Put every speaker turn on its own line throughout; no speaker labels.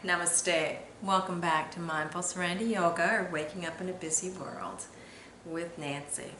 Namaste. Welcome back to Mindful Serenity Yoga, or Waking Up in a Busy World with Nancy.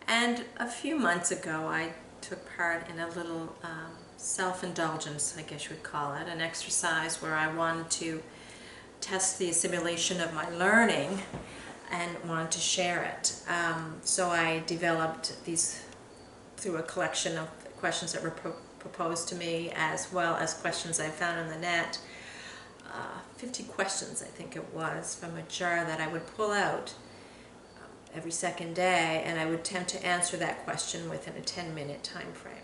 And a few months ago I took part in a little self-indulgence, I guess you would call it, an exercise where I wanted to test the assimilation of my learning and wanted to share it. So I developed these through a collection of questions that were proposed to me, as well as questions I found on the net. 50 questions, I think it was, from a jar that I would pull out every second day, and I would attempt to answer that question within a 10-minute time frame.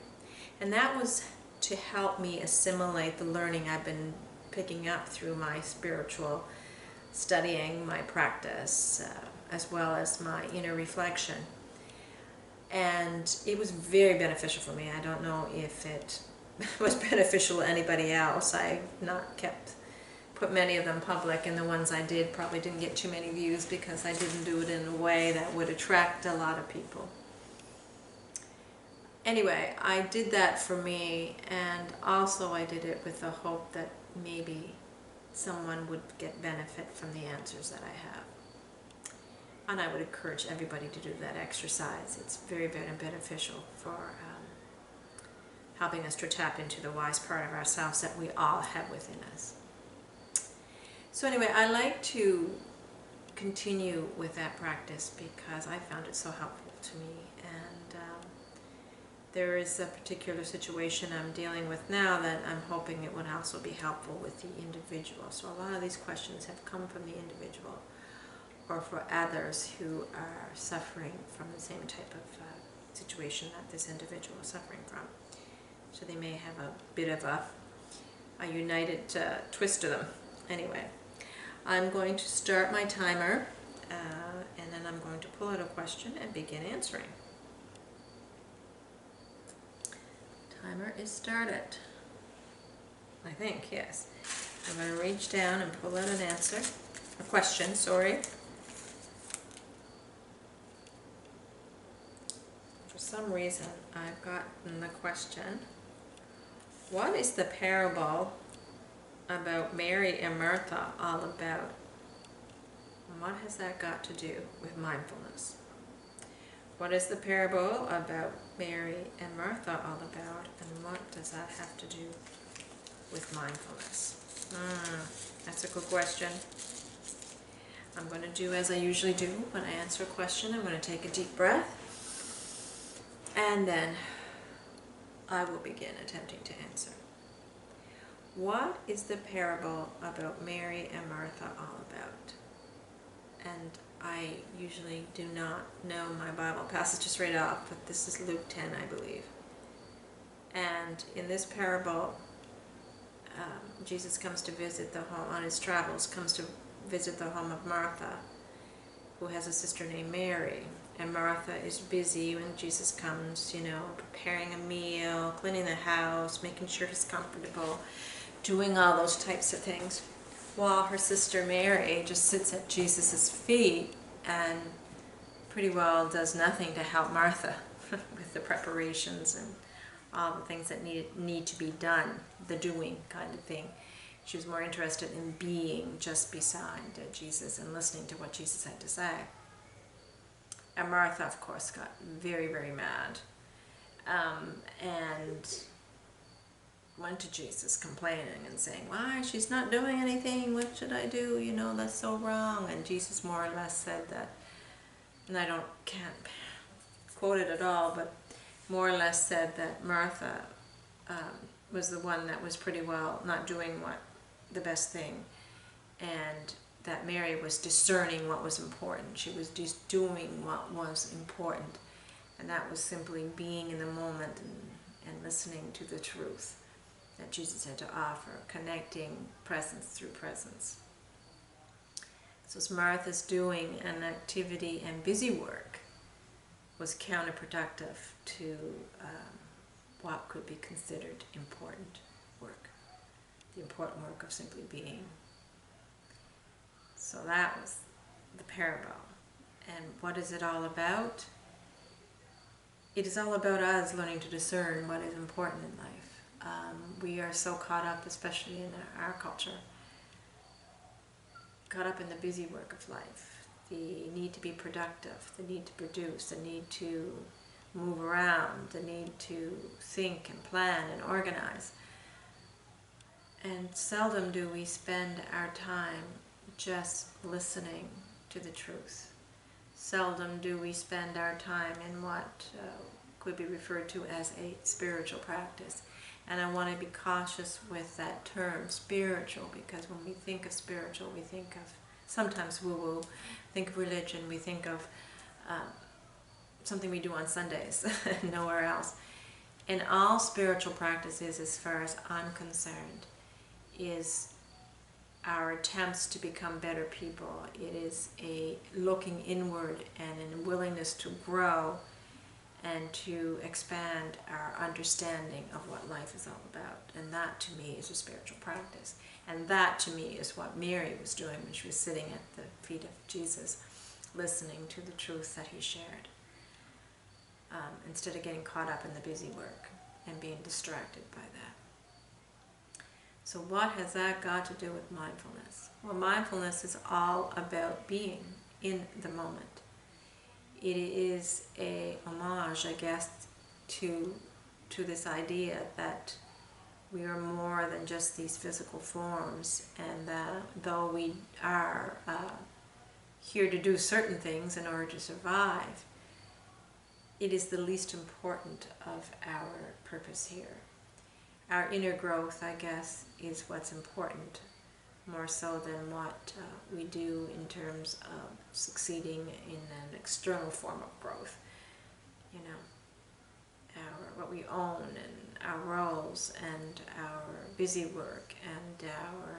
And that was to help me assimilate the learning I've been picking up through my spiritual studying, my practice, as well as my inner reflection. And it was very beneficial for me. I don't know if it was beneficial to anybody else. I've not put many of them public, and the ones I did probably didn't get too many views because I didn't do it in a way that would attract a lot of people. Anyway, I did that for me, and also I did it with the hope that maybe someone would get benefit from the answers that I have. And I would encourage everybody to do that exercise. It's very, very beneficial for helping us to tap into the wise part of ourselves that we all have within us. So anyway, I like to continue with that practice because I found it so helpful to me. And there is a particular situation I'm dealing with now that I'm hoping it would also be helpful with the individual. So a lot of these questions have come from the individual, or for others who are suffering from the same type of situation that this individual is suffering from. So they may have a bit of a united twist to them. Anyway, I'm going to start my timer, and then I'm going to pull out a question and begin answering. Timer is started. I think, yes. I'm going to reach down and pull out an answer, a question, sorry. For some reason, I've gotten the question, what is the parable about Mary and Martha all about? And what has that got to do with mindfulness? What is the parable about Mary and Martha all about, and what does that have to do with mindfulness? That's a good question. I'm going to do as I usually do when I answer a question. I'm going to take a deep breath, and then I will begin attempting to answer. What is the parable about Mary and Martha all about? And I usually do not know my Bible passages right off, but this is Luke 10, I believe. And in this parable, Jesus comes to visit the home, on his travels, comes to visit the home of Martha, who has a sister named Mary. And Martha is busy when Jesus comes, preparing a meal, cleaning the house, making sure he's comfortable, doing all those types of things, while her sister Mary just sits at Jesus' feet and pretty well does nothing to help Martha with the preparations and all the things that need to be done, the doing kind of thing. She was more interested in being just beside Jesus and listening to what Jesus had to say. And Martha, of course, got very, very mad and went to Jesus complaining and saying, why, she's not doing anything, what should I do, that's so wrong. And Jesus more or less said that, and I can't quote it at all, but more or less said that Martha was the one that was pretty well not doing the best thing, and that Mary was discerning what was important. She was just doing what was important, and that was simply being in the moment and listening to the truth that Jesus had to offer, connecting presence through presence. So Martha's doing an activity and busy work was counterproductive to what could be considered important work, the important work of simply being. So that was the parable. And what is it all about? It is all about us learning to discern what is important in life. We are so caught up, especially in our culture, caught up in the busy work of life, the need to be productive, the need to produce, the need to move around, the need to think and plan and organize. And seldom do we spend our time just listening to the truth. Seldom do we spend our time in what could be referred to as a spiritual practice. And I want to be cautious with that term, spiritual, because when we think of spiritual, we think of sometimes woo-woo, think of religion, we think of something we do on Sundays, nowhere else. And all spiritual practices, as far as I'm concerned, is our attempts to become better people. It is a looking inward and a willingness to grow and to expand our understanding of what life is all about. And that to me is a spiritual practice. And that to me is what Mary was doing when she was sitting at the feet of Jesus, listening to the truth that he shared, instead of getting caught up in the busy work and being distracted by that. So what has that got to do with mindfulness? Well, mindfulness is all about being in the moment. It is a homage, I guess, to this idea that we are more than just these physical forms, and that though we are here to do certain things in order to survive, it is the least important of our purpose here. Our inner growth, I guess, is what's important, more so than what we do in terms of succeeding in an external form of growth. You know, what we own and our roles and our busy work and our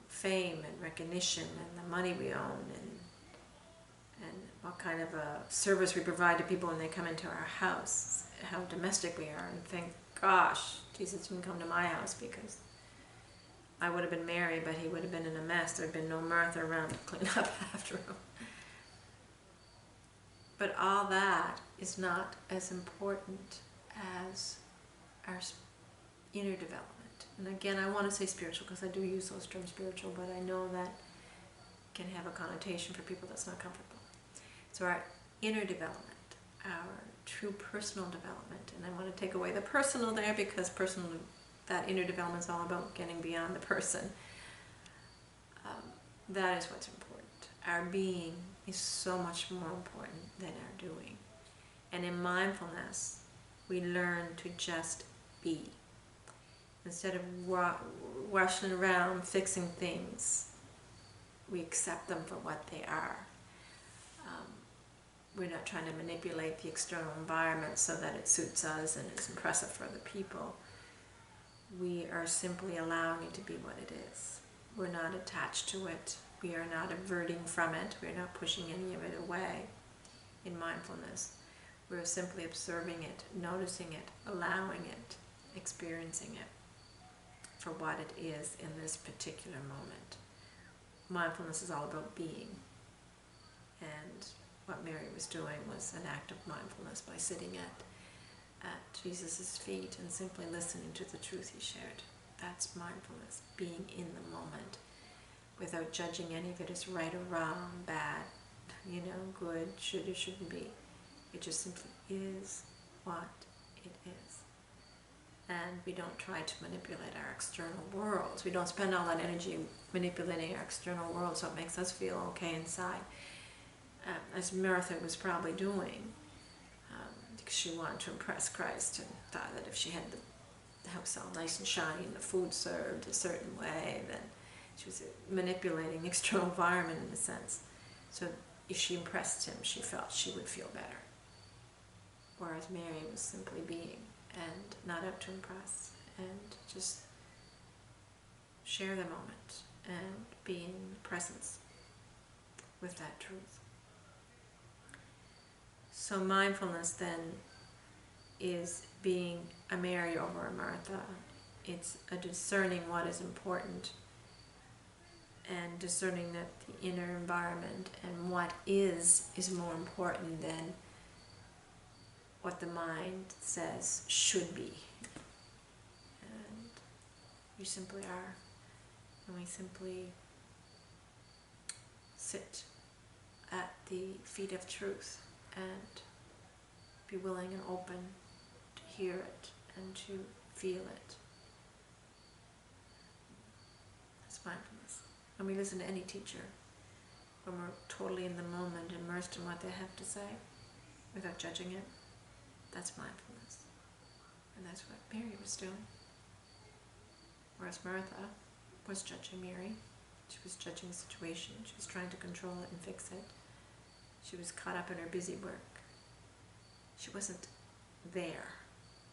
fame and recognition and the money we own and what kind of a service we provide to people when they come into our house, how domestic we are, and think, gosh, Jesus didn't come to my house because I would have been Mary, but he would have been in a mess. There would have been no Martha around to clean up after him. But all that is not as important as our inner development. And again, I want to say spiritual because I do use those terms, spiritual, but I know that can have a connotation for people that's not comfortable. So our inner development, our true personal development, and I want to take away the personal there because personal, that inner development is all about getting beyond the person. That is what's important. Our being is so much more important than our doing. And in mindfulness, we learn to just be. Instead of rushing around fixing things, we accept them for what they are. We're not trying to manipulate the external environment so that it suits us and is impressive for other people. We are simply allowing it to be what it is. We're not attached to it. We are not averting from it. We're not pushing any of it away. In mindfulness, we're simply observing it, noticing it, allowing it, experiencing it for what it is in this particular moment. Mindfulness is all about being. And what Mary was doing was an act of mindfulness by sitting at Jesus' feet and simply listening to the truth he shared. That's mindfulness, being in the moment without judging any of it as right or wrong, bad, good, should or shouldn't be. It just simply is what it is. And we don't try to manipulate our external worlds. We don't spend all that energy manipulating our external world so it makes us feel okay inside. As Martha was probably doing, because she wanted to impress Christ and thought that if she had the house all nice and shiny and the food served a certain way, then she was manipulating the external environment in a sense. So if she impressed him, she felt she would feel better. Whereas Mary was simply being and not out to impress and just share the moment and be in presence with that truth. So mindfulness then is being a Mary over a Martha. It's a discerning what is important and discerning that the inner environment and what is more important than what the mind says should be. And you simply are. And we simply sit at the feet of truth and be willing and open to hear it and to feel it. That's mindfulness. When we listen to any teacher, when we're totally in the moment, immersed in what they have to say, without judging it, that's mindfulness. And that's what Mary was doing. Whereas Martha was judging Mary. She was judging the situation. She was trying to control it and fix it. She was caught up in her busy work. She wasn't there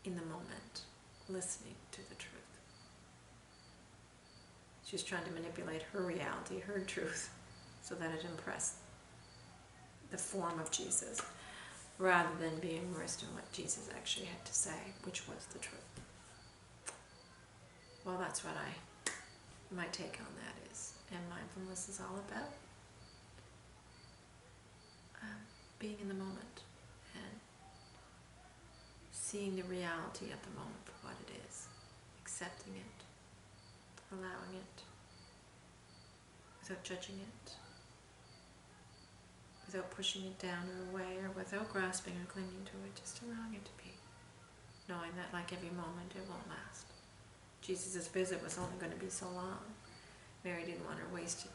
in the moment, listening to the truth. She was trying to manipulate her reality, her truth, so that it impressed the form of Jesus, rather than being immersed in what Jesus actually had to say, which was the truth. Well, that's what my take on that is. And mindfulness is all about being in the moment and seeing the reality of the moment for what it is, accepting it, allowing it, without judging it, without pushing it down or away, or without grasping or clinging to it, just allowing it to be, knowing that like every moment it won't last. Jesus' visit was only going to be so long. Mary didn't want her wasted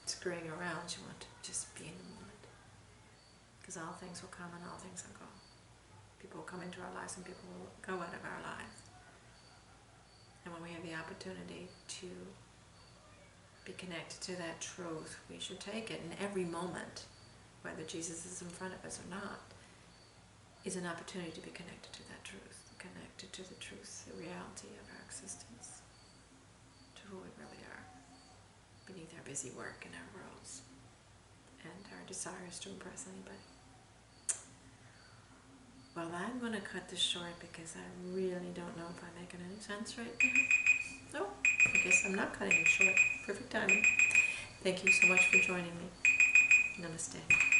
scurrying around. She wanted to just be in the moment. Because all things will come and all things will go. People will come into our lives and people will go out of our lives. And when we have the opportunity to be connected to that truth, we should take it. And every moment, whether Jesus is in front of us or not, is an opportunity to be connected to that truth, connected to the truth, the reality of our existence, to who we really are, beneath our busy work and our roles, and our desires to impress anybody. Well, I'm going to cut this short because I really don't know if I'm making any sense right now. No, I guess I'm not cutting it short. Perfect timing. Thank you so much for joining me. Namaste.